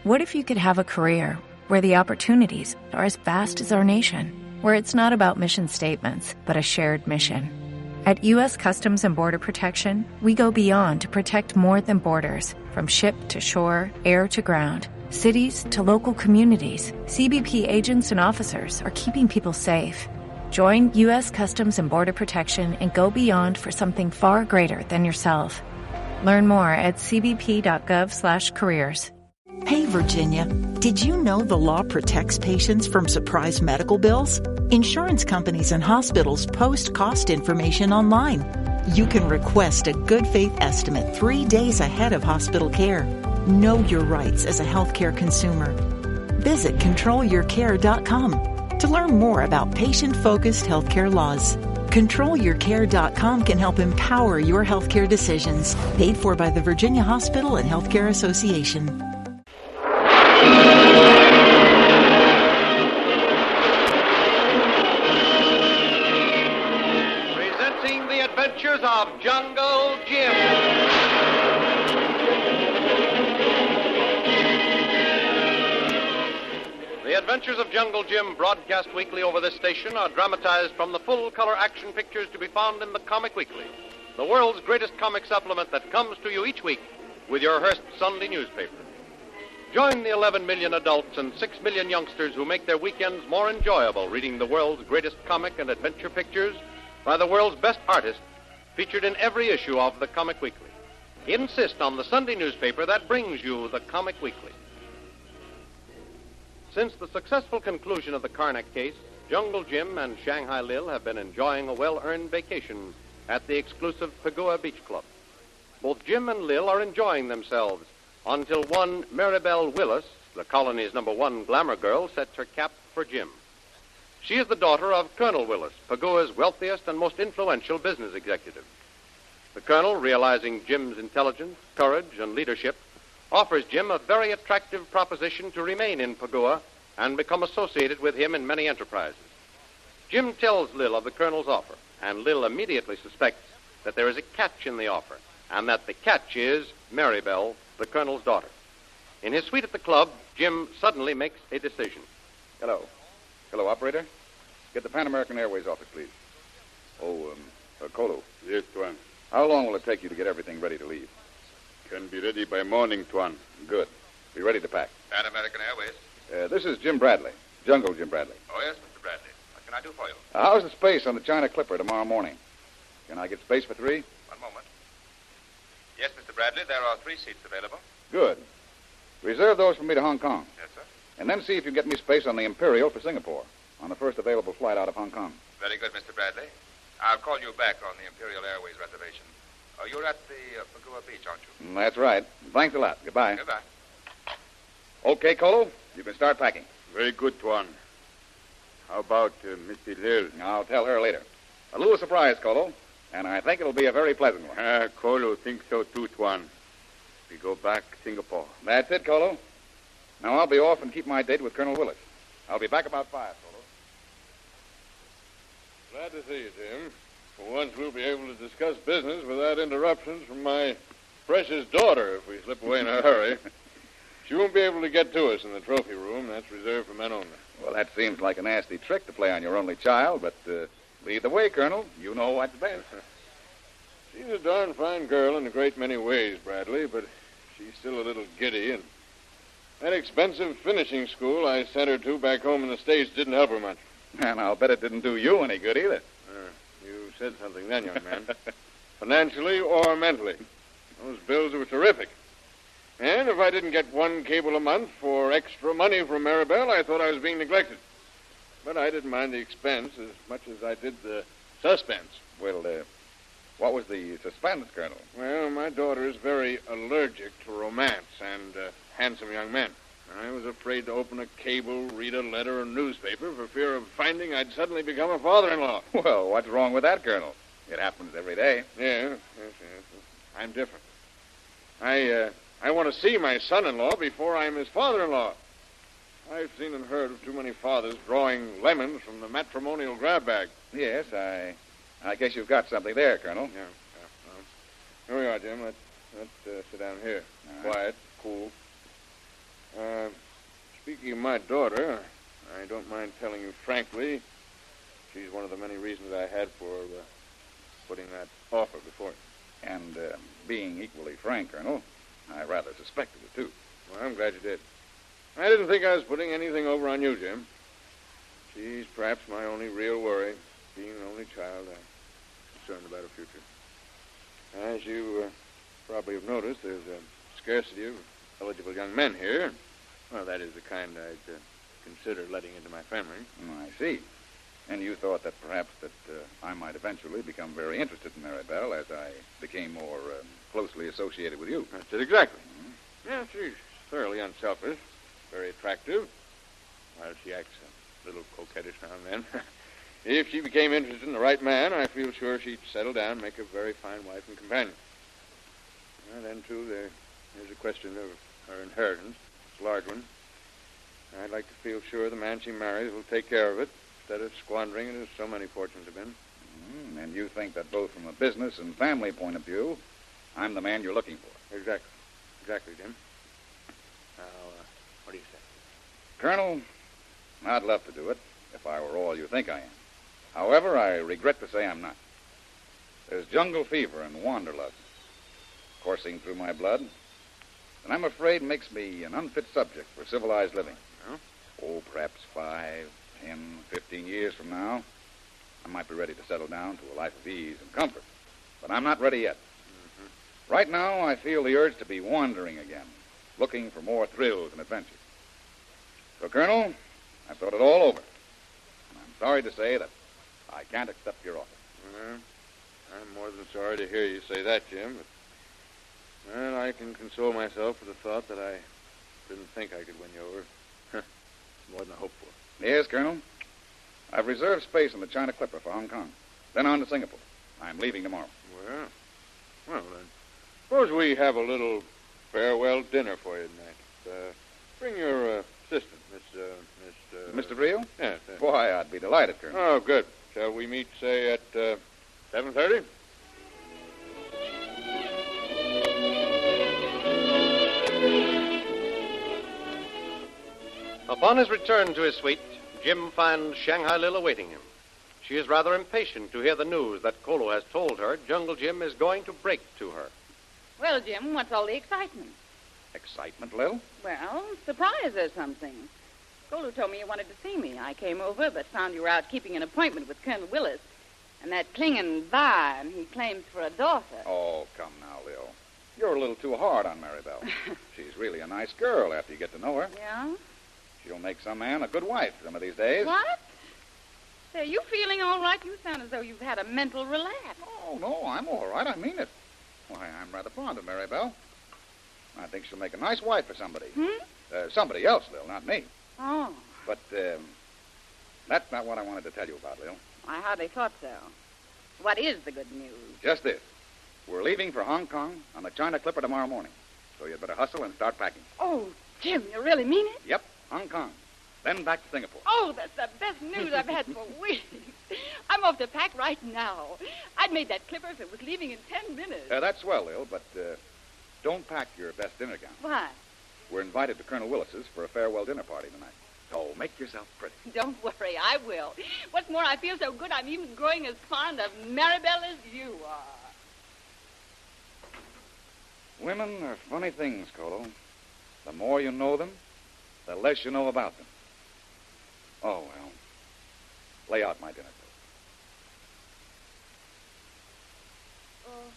What if you could have a career where the opportunities are as vast as our nation, where it's not about mission statements, but a shared mission? At U.S. Customs and Border Protection, we go beyond to protect more than borders. From ship to shore, air to ground, cities to local communities, CBP agents and officers are keeping people safe. Join U.S. Customs and Border Protection and go beyond for something far greater than yourself. Learn more at cbp.gov/careers. Hey, Virginia, did you know the law protects patients from surprise medical bills? Insurance companies and hospitals post cost information online. You can request a good faith estimate 3 days ahead of hospital care. Know your rights as a healthcare consumer. Visit controlyourcare.com to learn more about patient-focused healthcare laws. ControlYourCare.com can help empower your healthcare decisions. Paid for by the Virginia Hospital and Healthcare Association. Presenting the adventures of Jungle Jim. The Adventures of Jungle Jim, broadcast weekly over this station, are dramatized from the full-color action pictures to be found in the Comic Weekly, the world's greatest comic supplement that comes to you each week with your Hearst Sunday newspaper. Join the 11 million adults and 6 million youngsters who make their weekends more enjoyable reading the world's greatest comic and adventure pictures by the world's best artists featured in every issue of the Comic Weekly. Insist on the Sunday newspaper that brings you the Comic Weekly. Since the successful conclusion of the Karnak case, Jungle Jim and Shanghai Lil have been enjoying a well-earned vacation at the exclusive Pagua Beach Club. Both Jim and Lil are enjoying themselves until one Maribel Willis, the colony's #1 glamour girl, sets her cap for Jim. She is the daughter of Colonel Willis, Pagua's wealthiest and most influential business executive. The colonel, realizing Jim's intelligence, courage, and leadership, offers Jim a very attractive proposition to remain in Pagua and become associated with him in many enterprises. Jim tells Lil of the colonel's offer, and Lil immediately suspects that there is a catch in the offer, and that the catch is Maribel, the colonel's daughter. In his suite at the club, Jim suddenly makes a decision. Hello. Hello, operator. Get the Pan American Airways office, please. Kolu. Yes, Tuan. How long will it take you to get everything ready to leave? Can be ready by morning, Tuan. Good. Be ready to pack. Pan American Airways. This is Jim Bradley. Jungle Jim Bradley. Oh, yes, Mr. Bradley. What can I do for you? How's the space on the China Clipper tomorrow morning? Can I get space for 3? One moment. Yes, Mr. Bradley, there are 3 seats available. Good. Reserve those for me to Hong Kong. Yes, sir. And then see if you can get me space on the Imperial for Singapore on the first available flight out of Hong Kong. Very good, Mr. Bradley. I'll call you back on the Imperial Airways reservation. You're at the Pagua Beach, aren't you? That's right. Thanks a lot. Goodbye. Goodbye. Okay, Kolu, you can start packing. Very good, Tuan. How about Mr. Lil? I'll tell her later. A little surprise, Kolu, and I think it'll be a very pleasant one. Kolu thinks so too, Tuan. We go back Singapore. That's it, Kolu. Now I'll be off and keep my date with Colonel Willis. I'll be back about 5, Kolu. Glad to see you, Jim. For once, we'll be able to discuss business without interruptions from my precious daughter if we slip away in a hurry. She won't be able to get to us in the trophy room. That's reserved for men only. Well, that seems like a nasty trick to play on your only child, but lead the way, Colonel. You know what's best. She's a darn fine girl in a great many ways, Bradley, but she's still a little giddy, and that expensive finishing school I sent her to back home in the States didn't help her much. And I'll bet it didn't do you any good either. You said something then, young man. Financially or mentally. Those bills were terrific. And if I didn't get 1 cable a month for extra money from Maribel, I thought I was being neglected. But I didn't mind the expense as much as I did the suspense. Well, what was the suspense, Colonel? Well, my daughter is very allergic to romance and handsome young men. I was afraid to open a cable, read a letter, or newspaper for fear of finding I'd suddenly become a father-in-law. Well, what's wrong with that, Colonel? It happens every day. Yes. I'm different. I want to see my son-in-law before I'm his father-in-law. I've seen and heard of too many fathers drawing lemons from the matrimonial grab bag. Yes, I guess you've got something there, Colonel. Yeah. Here we are, Jim. Let's sit down here. Right. Quiet, cool. Speaking of my daughter, I don't mind telling you frankly, she's one of the many reasons I had for putting that offer before you. And being equally frank, Colonel, I rather suspected it, too. Well, I'm glad you did. I didn't think I was putting anything over on you, Jim. She's perhaps my only real worry. Being an only child, I'm concerned about her future. As you probably have noticed, there's a scarcity of eligible young men here. Well, that is the kind I'd consider letting into my family. I see. And you thought that perhaps that I might eventually become very interested in Maribel as I became more closely associated with you. That's it exactly. Mm-hmm. Yeah, she's thoroughly unselfish, very attractive. While she acts a little coquettish now and then. If she became interested in the right man, I feel sure she'd settle down and make a very fine wife and companion. And then, too, there's a question of her inheritance. It's a large one. I'd like to feel sure the man she marries will take care of it instead of squandering it as so many fortunes have been. And you think that both from a business and family point of view, I'm the man you're looking for. Exactly. Exactly, Jim. Now, what do you say? Colonel, I'd love to do it if I were all you think I am. However, I regret to say I'm not. There's jungle fever and wanderlust coursing through my blood, and I'm afraid makes me an unfit subject for civilized living. Well? Oh, perhaps 5, 10, 15 years from now, I might be ready to settle down to a life of ease and comfort. But I'm not ready yet. Mm-hmm. Right now, I feel the urge to be wandering again, looking for more thrills and adventures. So, Colonel, I've thought it all over. And I'm sorry to say that I can't accept your offer. Well, I'm more than sorry to hear you say that, Jim, but well, I can console myself with the thought that I didn't think I could win you over. It's more than I hoped for. Yes, Colonel. I've reserved space on the China Clipper for Hong Kong. Then on to Singapore. I'm leaving tomorrow. Well, then, suppose we have a little farewell dinner for you tonight. Bring your assistant, Mr. Rio? Yes. Why, I'd be delighted, Colonel. Oh, good. Shall we meet, say, at 7:30? Upon his return to his suite, Jim finds Shanghai Lil awaiting him. She is rather impatient to hear the news that Kolu has told her Jungle Jim is going to break to her. Well, Jim, what's all the excitement? Excitement, Lil? Well, surprise or something. Kolu told me you wanted to see me. I came over, but found you were out keeping an appointment with Colonel Willis. And that clinging vine he claims for a daughter. Oh, come now, Lil. You're a little too hard on Maribel. She's really a nice girl after you get to know her. Yeah? She'll make some man a good wife some of these days. What? Say, are you feeling all right? You sound as though you've had a mental relapse. Oh, no, I'm all right. I mean it. Why, I'm rather fond of Maribel. I think she'll make a nice wife for somebody. Somebody else, Lil, not me. Oh. But that's not what I wanted to tell you about, Lil. I hardly thought so. What is the good news? Just this. We're leaving for Hong Kong on the China Clipper tomorrow morning. So you'd better hustle and start packing. Oh, Jim, you really mean it? Yep, Hong Kong. Then back to Singapore. Oh, that's the best news I've had for weeks. I'm off to pack right now. I'd made that clipper if it was leaving in 10 minutes. That's swell, Lil, but don't pack your best dinner gown. Why? We're invited to Colonel Willis's for a farewell dinner party tonight. So make yourself pretty. Don't worry, I will. What's more, I feel so good I'm even growing as fond of Maribel as you are. Women are funny things, Kolu. The more you know them, the less you know about them. Oh, well. Lay out my dinner, Kolu. Oh,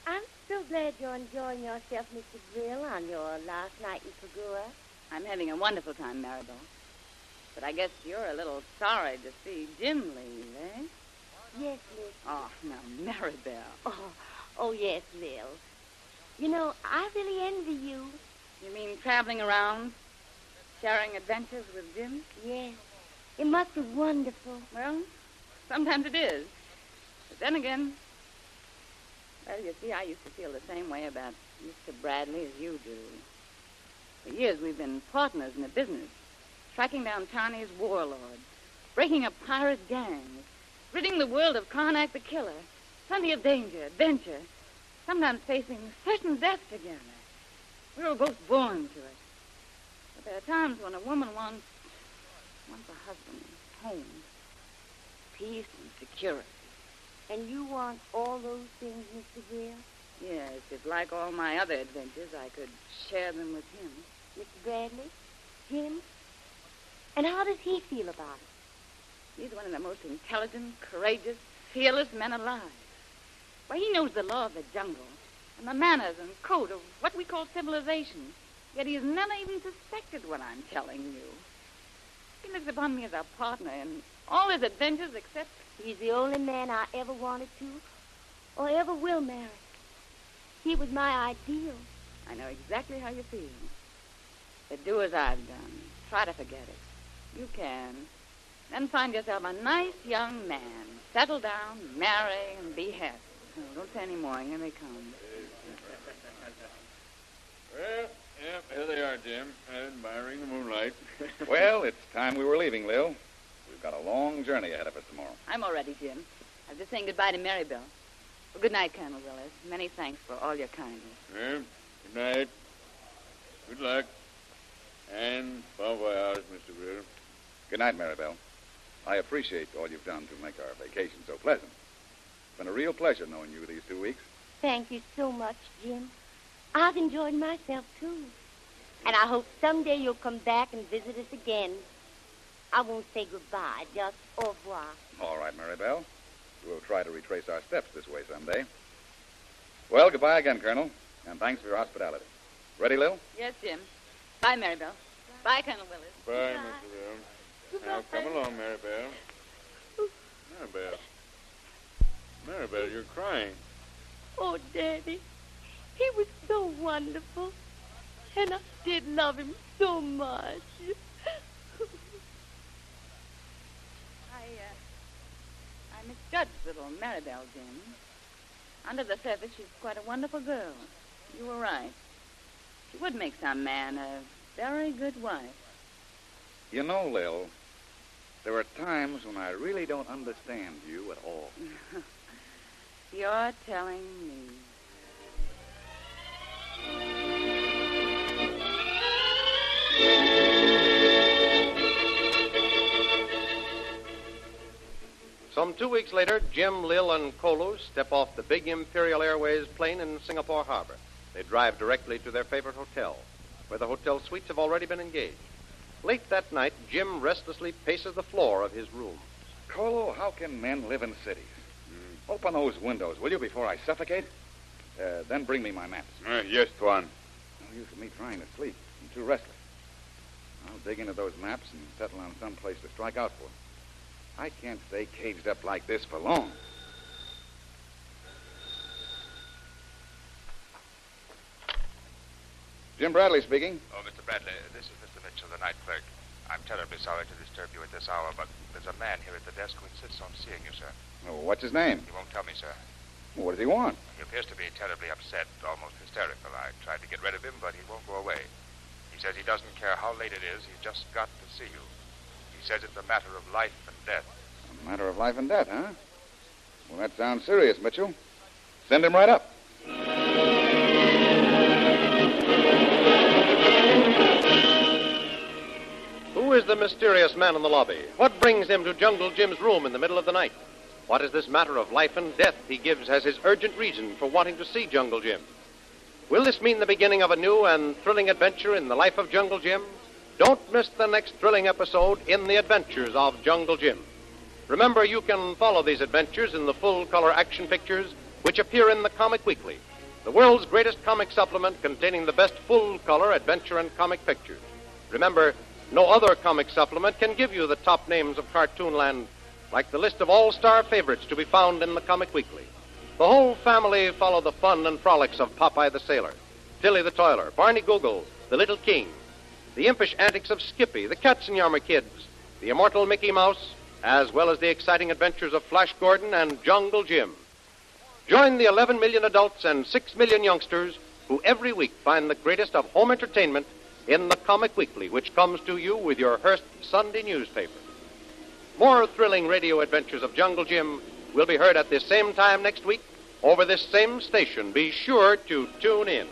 I'm so glad you're enjoying yourself, Mr. Grill, on your last night in Pagua. I'm having a wonderful time, Maribel. But I guess you're a little sorry to see Jim leave, eh? Yes, Miss. Oh, now, Maribel. Oh, yes, Lil. You know, I really envy you. You mean traveling around, sharing adventures with Jim? Yes. It must be wonderful. Well, sometimes it is. But then again, well, you see, I used to feel the same way about Mr. Bradley as you do. For years, we've been partners in the business, tracking down Chinese warlords, breaking up pirate gangs, ridding the world of Karnak the killer. Plenty of danger, adventure, sometimes facing certain death together. We were both born to it. But there are times when a woman wants a husband, home, peace, and security. And you want all those things, Mr. Grill? Yes, if like all my other adventures, I could share them with him. Mr. Bradley? Jim? And how does he feel about it? He's one of the most intelligent, courageous, fearless men alive. Why, he knows the law of the jungle and the manners and code of what we call civilization. Yet he has never even suspected what I'm telling you. He looks upon me as a partner in all his adventures except... He's the only man I ever wanted to or ever will marry. He was my ideal. I know exactly how you feel. But do as I've done. Try to forget it. You can. Then find yourself a nice young man. Settle down, marry, and be happy. Oh, don't say any more. Here they come. Well, yeah, here they are, Jim, admiring the moonlight. Well, it's time we were leaving, Lil. We've got a long journey ahead of us tomorrow. I'm all ready, Jim. I'm just saying goodbye to Maribel. Well, good night, Colonel Willis. Many thanks for all your kindness. Well, good night. Good luck. And bon voyage, Mr. Grill. Good night, Maribel. I appreciate all you've done to make our vacation so pleasant. It's been a real pleasure knowing you these 2 weeks. Thank you so much, Jim. I've enjoyed myself, too. And I hope someday you'll come back and visit us again. I won't say goodbye, just au revoir. All right, Maribel. We'll try to retrace our steps this way someday. Well, goodbye again, Colonel, and thanks for your hospitality. Ready, Lil? Yes, Jim. Bye, Maribel. Bye, Colonel Willis. Bye, Mr. Bill. Now, come along, Maribel. Maribel, you're crying. Oh, Daddy, he was so wonderful. And I did love him so much. I misjudged little Maribel, Jim. Under the surface, she's quite a wonderful girl. You were right. She would make some man a very good wife. You know, Lil, there are times when I really don't understand you at all. You're telling me. Some 2 weeks later, Jim, Lil, and Kolu step off the big Imperial Airways plane in Singapore Harbor. They drive directly to their favorite hotel, where the hotel suites have already been engaged. Late that night, Jim restlessly paces the floor of his room. Kolu, how can men live in cities? Open those windows, will you, before I suffocate? Then bring me my maps. Yes, Tuan. No use of me trying to sleep. I'm too restless. I'll dig into those maps and settle on some place to strike out for. I can't stay caged up like this for long. Jim Bradley speaking. Oh, Mr. Bradley, this is Mr. Mitchell, the night clerk. I'm terribly sorry to disturb you at this hour, but there's a man here at the desk who insists on seeing you, sir. Oh, what's his name? He won't tell me, sir. What does he want? He appears to be terribly upset, almost hysterical. I tried to get rid of him, but he won't go away. He says he doesn't care how late it is. He's just got to see you. He says it's a matter of life and death. A matter of life and death, huh? Well, that sounds serious, Mitchell. Send him right up. Who is the mysterious man in the lobby? What brings him to Jungle Jim's room in the middle of the night? What is this matter of life and death he gives as his urgent reason for wanting to see Jungle Jim? Will this mean the beginning of a new and thrilling adventure in the life of Jungle Jim? Don't miss the next thrilling episode in the adventures of Jungle Jim. Remember, you can follow these adventures in the full-color action pictures which appear in the Comic Weekly, the world's greatest comic supplement containing the best full-color adventure and comic pictures. Remember, no other comic supplement can give you the top names of Cartoonland like the list of all-star favorites to be found in the Comic Weekly. The whole family follow the fun and frolics of Popeye the Sailor, Tilly the Toiler, Barney Google, the Little King, the impish antics of Skippy, the Katzenjammer Kids, the immortal Mickey Mouse, as well as the exciting adventures of Flash Gordon and Jungle Jim. Join the 11 million adults and 6 million youngsters who every week find the greatest of home entertainment in the Comic Weekly, which comes to you with your Hearst Sunday newspaper. More thrilling radio adventures of Jungle Jim will be heard at this same time next week over this same station. Be sure to tune in.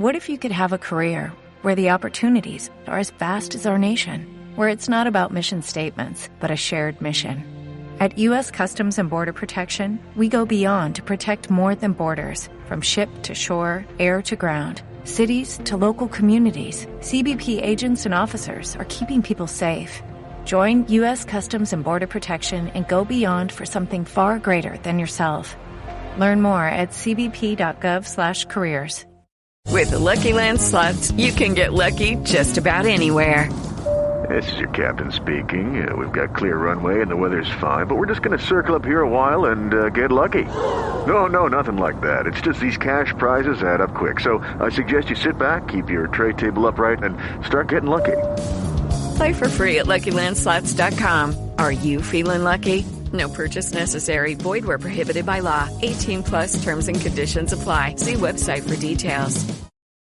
What if you could have a career where the opportunities are as vast as our nation, where it's not about mission statements, but a shared mission? At U.S. Customs and Border Protection, we go beyond to protect more than borders. From ship to shore, air to ground, cities to local communities, CBP agents and officers are keeping people safe. Join U.S. Customs and Border Protection and go beyond for something far greater than yourself. Learn more at cbp.gov/careers. With the Lucky Land Slots, you can get lucky just about anywhere. This is your captain speaking. We've got clear runway and the weather's fine, but we're just going to circle up here a while and get lucky. No, nothing like that. It's just these cash prizes add up quick. So I suggest you sit back, keep your tray table upright, and start getting lucky. Play for free at LuckyLandSlots.com. Are you feeling lucky? No purchase necessary. Void where prohibited by law. 18+ terms and conditions apply. See website for details.